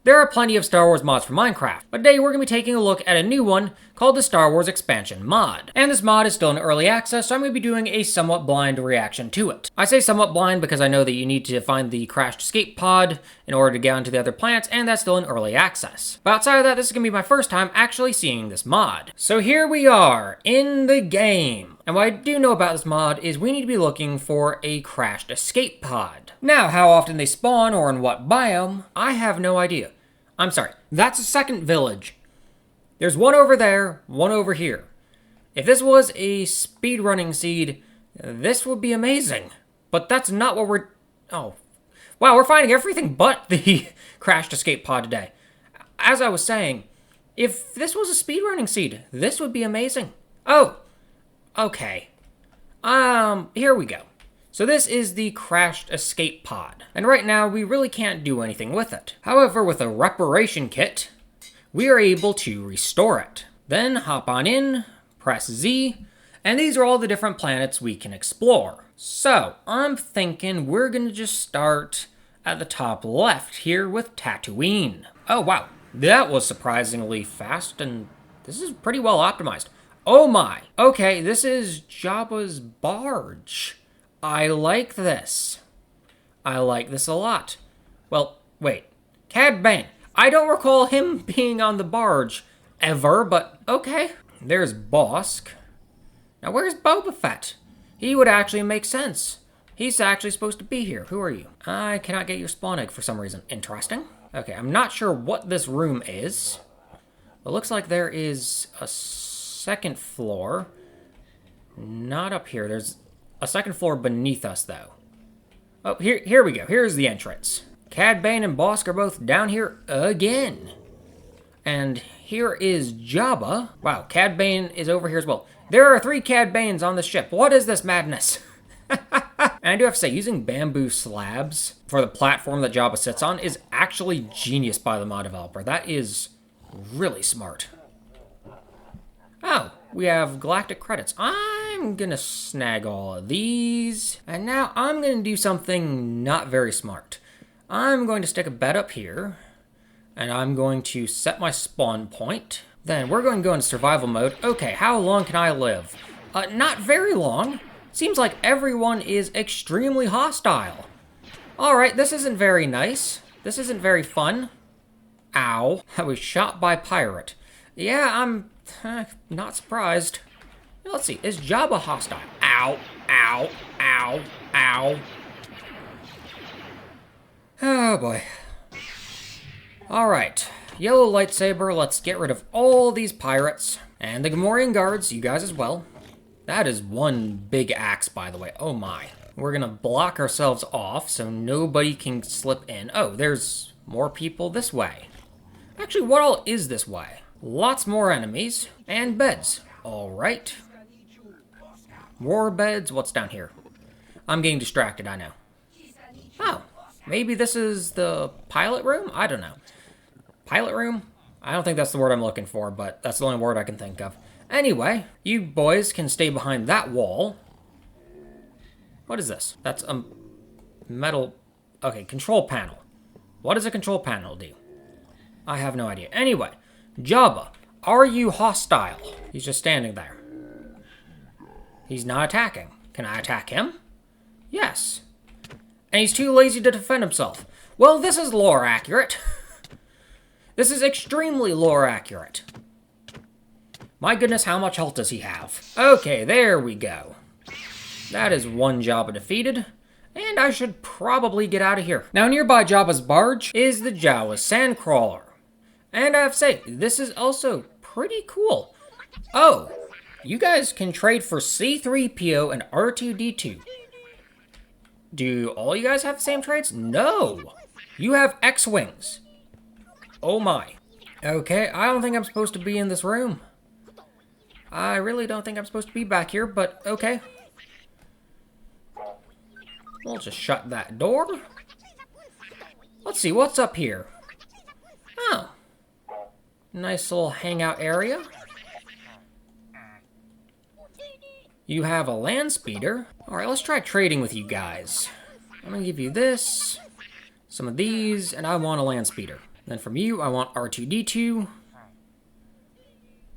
There are plenty of Star Wars mods for Minecraft, but today we're going to be taking a look at a new one called the Star Wars Expansion mod. And this mod is still in early access, so I'm going to be doing a somewhat blind reaction to it. I say somewhat blind because I know that you need to find the crashed escape pod in order to get onto the other planets, and that's still in early access. But outside of that, this is going to be my first time actually seeing this mod. So here we are, in the game. And what I do know about this mod is we need to be looking for a crashed escape pod. Now, how often they spawn or in what biome, I have no idea. I'm sorry, that's a second village. There's one over there, one over here. If this was a speedrunning seed, this would be amazing. But that's not what we're... Oh. Wow, we're finding everything but the crashed escape pod today. As I was saying, if this was a speedrunning seed, this would be amazing. Oh. Okay. Here we go. So this is the crashed escape pod, and right now we really can't do anything with it. However, with a reparation kit, we are able to restore it. Then hop on in, press Z, and these are all the different planets we can explore. So I'm thinking we're gonna just start at the top left here with Tattooine. Oh wow, that was surprisingly fast, and this is pretty well optimized. Oh my, okay, this is Jabba's barge. I like this. I like this a lot. Well, wait. Cad Bane. I don't recall him being on the barge ever, but okay. There's Bosk. Now where's Boba Fett? He would actually make sense. He's actually supposed to be here. Who are you? I cannot get your spawn egg for some reason. Interesting. Okay, I'm not sure what this room is. It looks like there is a second floor. Not up here. There's a second floor beneath us, though. Oh, here we go. Here's the entrance. Cad Bane and Bosk are both down here again. And here is Jabba. Wow, Cad Bane is over here as well. There are 3 Cad Banes on the ship. What is this madness? And I do have to say, using bamboo slabs for the platform that Jabba sits on is actually genius by the mod developer. That is really smart. Oh, we have galactic credits. I'm gonna snag all of these. And now I'm gonna do something not very smart. I'm going to stick a bed up here. And I'm going to set my spawn point. Then we're going to go into survival mode. Okay, how long can I live? Not very long. Seems like everyone is extremely hostile. Alright, this isn't very nice. This isn't very fun. Ow. I was shot by pirate. Yeah, I'm not surprised. Let's see, is Jabba hostile? Ow, ow, ow, ow. Oh boy. Alright, yellow lightsaber, let's get rid of all these pirates. And the Gamorrean guards, you guys as well. That is one big axe, by the way. Oh my. We're gonna block ourselves off so nobody can slip in. Oh, there's more people this way. Actually, what all is this way? Lots more enemies, and beds. Alright. More beds, what's down here? I'm getting distracted, I know. Oh, maybe this is the pilot room? I don't know. Pilot room? I don't think that's the word I'm looking for, but that's the only word I can think of. Anyway, you boys can stay behind that wall. What is this? That's a metal... Okay, control panel. What does a control panel do? I have no idea. Anyway, Jabba, are you hostile? He's just standing there. He's not attacking. Can I attack him? Yes. And he's too lazy to defend himself. Well, this is lore accurate. This is extremely lore accurate. My goodness, how much health does he have? Okay, there we go. That is one Jabba defeated. And I should probably get out of here. Now, nearby Jabba's barge is the Jawa Sandcrawler. And I have to say, this is also pretty cool. Oh, you guys can trade for C-3PO and R2-D2. Do all you guys have the same trades? No. You have X-Wings. Oh my. Okay, I don't think I'm supposed to be in this room. I really don't think I'm supposed to be back here, but okay. We'll just shut that door. Let's see, what's up here? Oh. Nice little hangout area. You have a land speeder. Alright, let's try trading with you guys. I'm gonna give you this, some of these, and I want a land speeder. Then from you, I want R2-D2.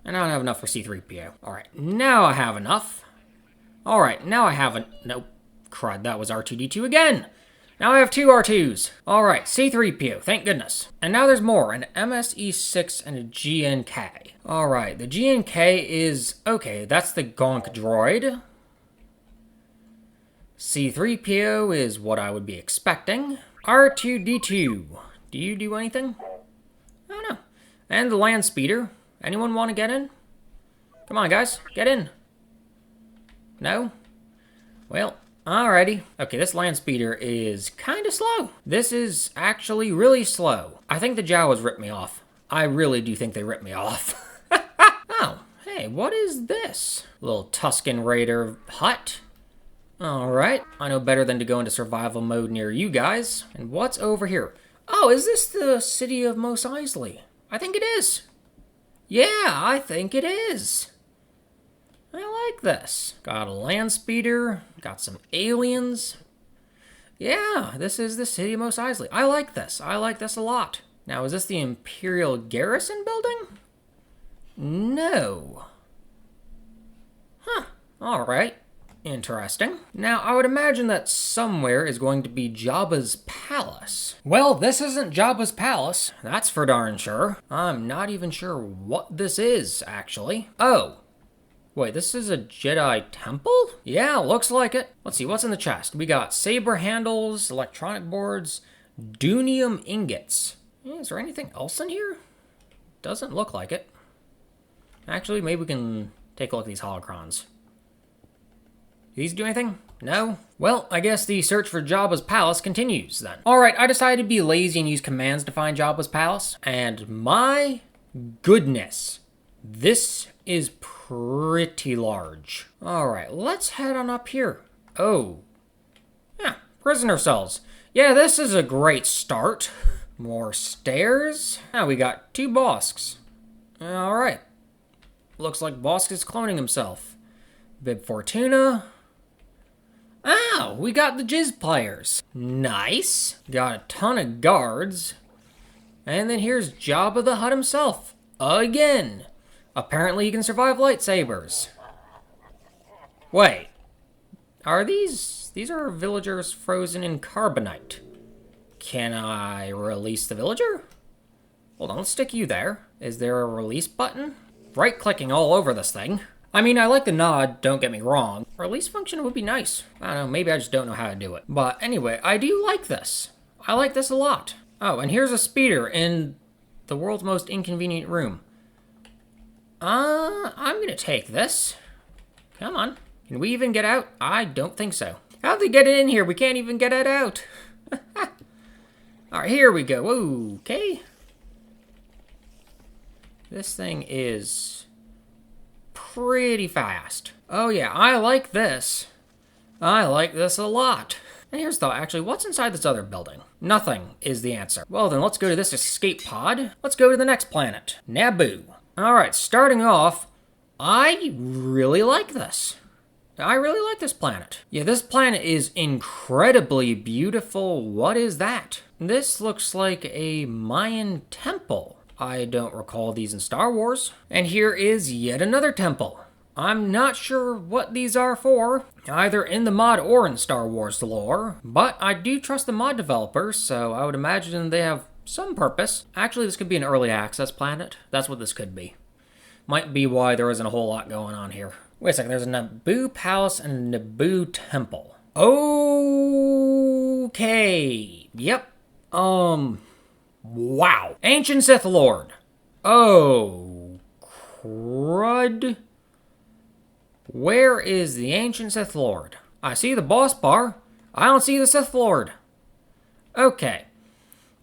And I don't have enough for C-3PO. Alright, now I have enough. Alright, now I have nope. Crud, that was R2-D2 again! Now I have 2 R2s. Alright, C-3PO, thank goodness. And now there's more, an MSE-6 and a GNK. Alright, the GNK is... okay, that's the Gonk droid. C-3PO is what I would be expecting. R2-D2, do you do anything? I don't know. And the land speeder. Anyone want to get in? Come on, guys, get in. No? Well, alrighty. Okay, this land speeder is kind of slow. This is actually really slow. I think the Jawas ripped me off. I really do think they ripped me off. Oh, hey, what is this? Little Tusken Raider hut. Alright, I know better than to go into survival mode near you guys. And what's over here? Oh, is this the city of Mos Eisley? I think it is. Yeah, I think it is. I like this. Got a land speeder, got some aliens. Yeah, this is the city of Mos Eisley. I like this. I like this a lot. Now, is this the Imperial Garrison building? No. Huh, alright. Interesting. Now, I would imagine that somewhere is going to be Jabba's palace. Well, this isn't Jabba's palace, that's for darn sure. I'm not even sure what this is, actually. Oh. Wait, this is a Jedi temple? Yeah, looks like it. Let's see, what's in the chest? We got saber handles, electronic boards, dunium ingots. Is there anything else in here? Doesn't look like it. Actually, maybe we can take a look at these holocrons. Do these do anything? No? Well, I guess the search for Jabba's palace continues then. Alright, I decided to be lazy and use commands to find Jabba's palace. And my goodness, this is pretty large. Alright, let's head on up here. Oh. Yeah, prisoner cells. Yeah, this is a great start. More stairs. Now we got 2 Bosks. Alright. Looks like Bosk is cloning himself. Bib Fortuna. Oh, we got the Jizz players. Nice. Got a ton of guards. And then here's Jabba the Hutt himself. Again. Apparently he can survive lightsabers. Wait. Are these are villagers frozen in carbonite. Can I release the villager? Hold on, let's stick you there. Is there a release button? Right-clicking all over this thing. I mean, I like the nod, don't get me wrong. Release function would be nice. I don't know, maybe I just don't know how to do it. But anyway, I do like this. I like this a lot. Oh, and here's a speeder in the world's most inconvenient room. I'm gonna take this. Come on. Can we even get out? I don't think so. How'd they get it in here? We can't even get it out. Alright, here we go. Okay. This thing is pretty fast. Oh yeah, I like this. I like this a lot. And here's the thought, actually, what's inside this other building? Nothing is the answer. Well then, let's go to this escape pod. Let's go to the next planet, Naboo. Alright, starting off, I really like this. I really like this planet. Yeah, this planet is incredibly beautiful. What is that? This looks like a Mayan temple. I don't recall these in Star Wars. And here is yet another temple. I'm not sure what these are for, either in the mod or in Star Wars lore, but I do trust the mod developers, so I would imagine they have some purpose. Actually, this could be an early access planet. That's what this could be. Might be why there isn't a whole lot going on here. Wait a second, there's a Naboo Palace and a Naboo Temple. Okay. Yep. Wow. Ancient Sith Lord. Oh, crud. Where is the Ancient Sith Lord? I see the boss bar. I don't see the Sith Lord. Okay.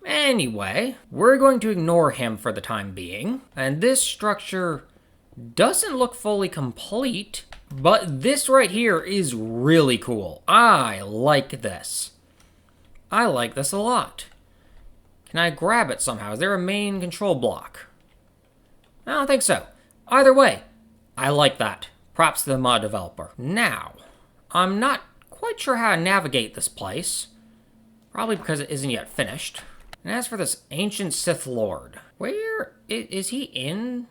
Anyway, we're going to ignore him for the time being. And this structure doesn't look fully complete, but this right here is really cool. I like this. I like this a lot. Can I grab it somehow? Is there a main control block? I don't think so. Either way, I like that. Props to the mod developer. Now, I'm not quite sure how to navigate this place. Probably because it isn't yet finished. And as for this ancient Sith Lord, where is he in?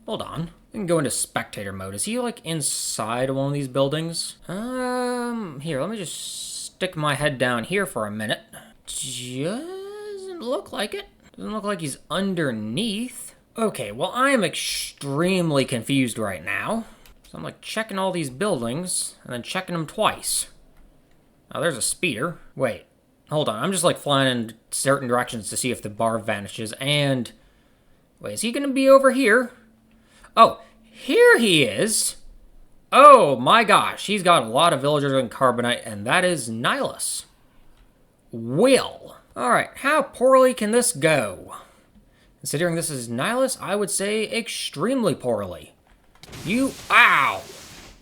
Hold on. We can go into spectator mode. Is he like inside one of these buildings? Here, let me just stick my head down here for a minute. Doesn't look like it. Doesn't look like he's underneath. Okay, well, I am extremely confused right now. So I'm like checking all these buildings and then checking them twice. Oh, there's a speeder. Wait, hold on. I'm just like flying in certain directions to see if the bar vanishes. And wait, is he gonna be over here? Oh, here he is. Oh my gosh, he's got a lot of villagers in carbonite, and that is Nihilus. Will. Alright, how poorly can this go? Considering this is Nihilus, I would say extremely poorly. Ow!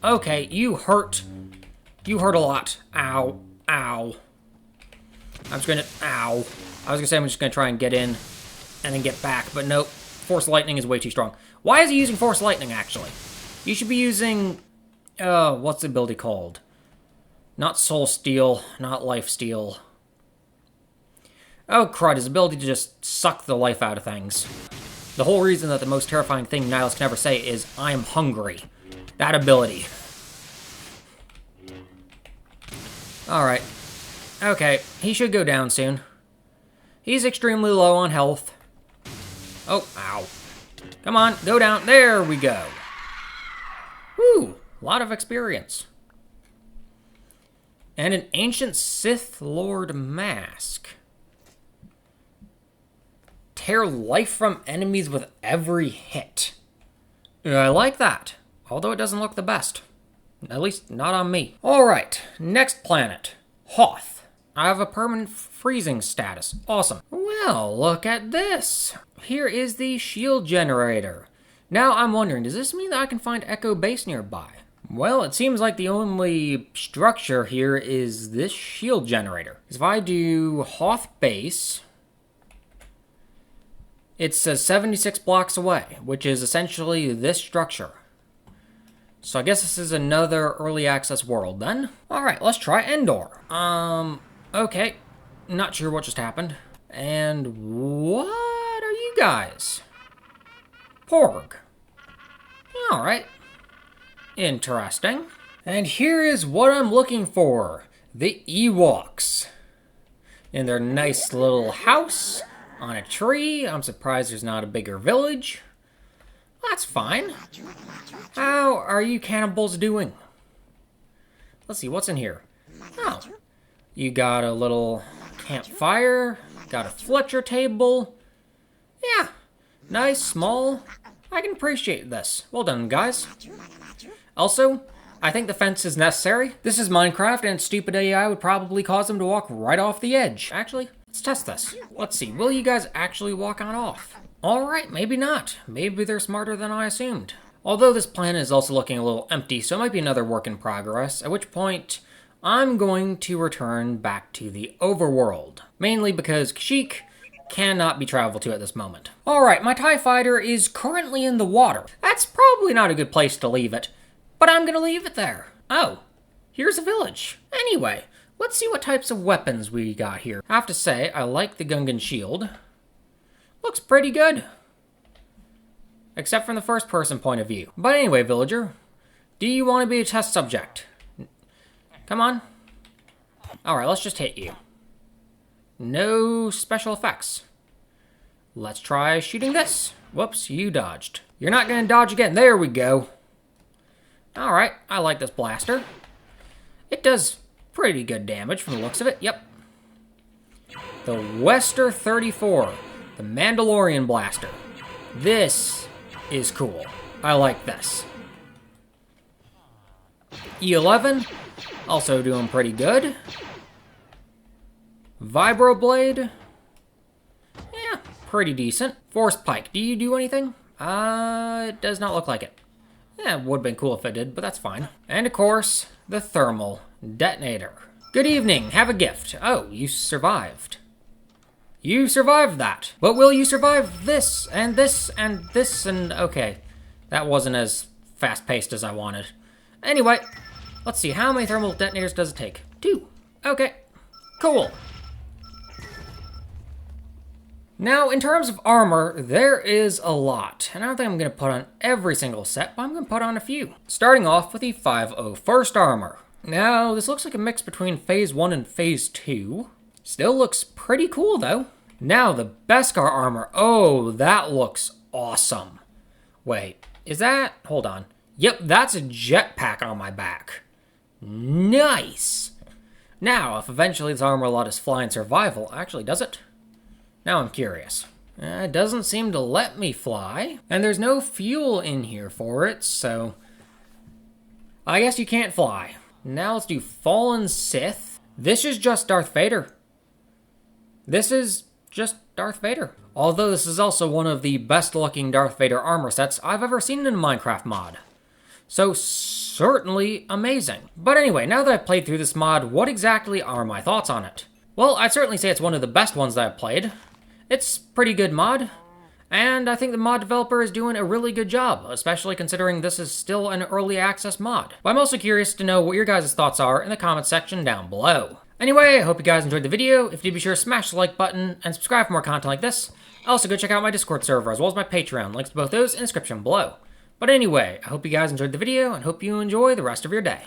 Okay, you hurt. You hurt a lot. Ow. Ow. I was gonna say I'm just gonna try and get in and then get back, but nope. Force Lightning is way too strong. Why is he using Force Lightning, actually? You should be using... what's the ability called? Not Soul Steal, not Life Steal. Oh, crud, his ability to just suck the life out of things. The whole reason that the most terrifying thing Nihilus can ever say is, I'm hungry. That ability. Alright. Okay, he should go down soon. He's extremely low on health. Oh, ow. Come on, go down. There we go. Whew, a lot of experience. And an ancient Sith Lord mask. Tear life from enemies with every hit. I like that, although it doesn't look the best. At least not on me. Alright, next planet. Hoth. I have a permanent freezing status. Awesome. Well, look at this. Here is the shield generator. Now I'm wondering, does this mean that I can find Echo Base nearby? Well, it seems like the only structure here is this shield generator. If I do Hoth Base, it's 76 blocks away, which is essentially this structure. So I guess this is another early access world then. Alright, let's try Endor. Okay. Not sure what just happened. And what are you guys? Porg. Alright. Interesting. And here is what I'm looking for. The Ewoks. In their nice little house on a tree. I'm surprised there's not a bigger village. That's fine. How are you cannibals doing? Let's see, what's in here? Oh, you got a little campfire, got a Fletcher table. Yeah, nice, small. I can appreciate this. Well done, guys. Also, I think the fence is necessary. This is Minecraft, and stupid AI would probably cause them to walk right off the edge. Actually, let's test this. Let's see, will you guys actually walk on off? Alright, maybe not. Maybe they're smarter than I assumed. Although this planet is also looking a little empty, so it might be another work in progress, at which point I'm going to return back to the overworld. Mainly because Kashyyyk cannot be traveled to at this moment. Alright, my TIE fighter is currently in the water. That's probably not a good place to leave it, but I'm gonna leave it there. Oh, here's a village. Anyway, let's see what types of weapons we got here. I have to say, I like the Gungan shield. Looks pretty good. Except from the first person point of view. But anyway, villager, do you want to be a test subject? Come on. Alright, let's just hit you. No special effects. Let's try shooting this. Whoops, you dodged. You're not gonna dodge again. There we go. Alright, I like this blaster. It does pretty good damage from the looks of it. Yep. The Wester 34. The Mandalorian blaster. This is cool. I like this. E11, also doing pretty good. Vibroblade, yeah, pretty decent. Force Pike, do you do anything? It does not look like it. Yeah, it would have been cool if it did, but that's fine. And of course, the Thermal Detonator. Good evening, have a gift. Oh, you survived. You survived that. But will you survive this, and this, and this, and okay. That wasn't as fast-paced as I wanted. Anyway, let's see, how many thermal detonators does it take? 2. Okay, cool. Now, in terms of armor, there is a lot, and I don't think I'm going to put on every single set, but I'm going to put on a few. Starting off with the 501st armor. Now, this looks like a mix between Phase 1 and Phase 2. Still looks pretty cool, though. Now, the Beskar armor. Oh, that looks awesome. Wait, is that... Hold on. Yep, that's a jetpack on my back. Nice! Now, if eventually this armor lot is fly and survival, actually, does it? Now I'm curious. It doesn't seem to let me fly, and there's no fuel in here for it, so... I guess you can't fly. Now let's do Fallen Sith. This is just Darth Vader. This is just Darth Vader. Although this is also one of the best looking Darth Vader armor sets I've ever seen in a Minecraft mod. So certainly amazing. But anyway, now that I've played through this mod, what exactly are my thoughts on it? Well, I'd certainly say it's one of the best ones that I've played. It's a pretty good mod, and I think the mod developer is doing a really good job, especially considering this is still an early access mod. But I'm also curious to know what your guys' thoughts are in the comment section down below. Anyway, I hope you guys enjoyed the video. If you did, be sure to smash the like button and subscribe for more content like this. Also, go check out my Discord server as well as my Patreon. Links to both those in the description below. But anyway, I hope you guys enjoyed the video and hope you enjoy the rest of your day.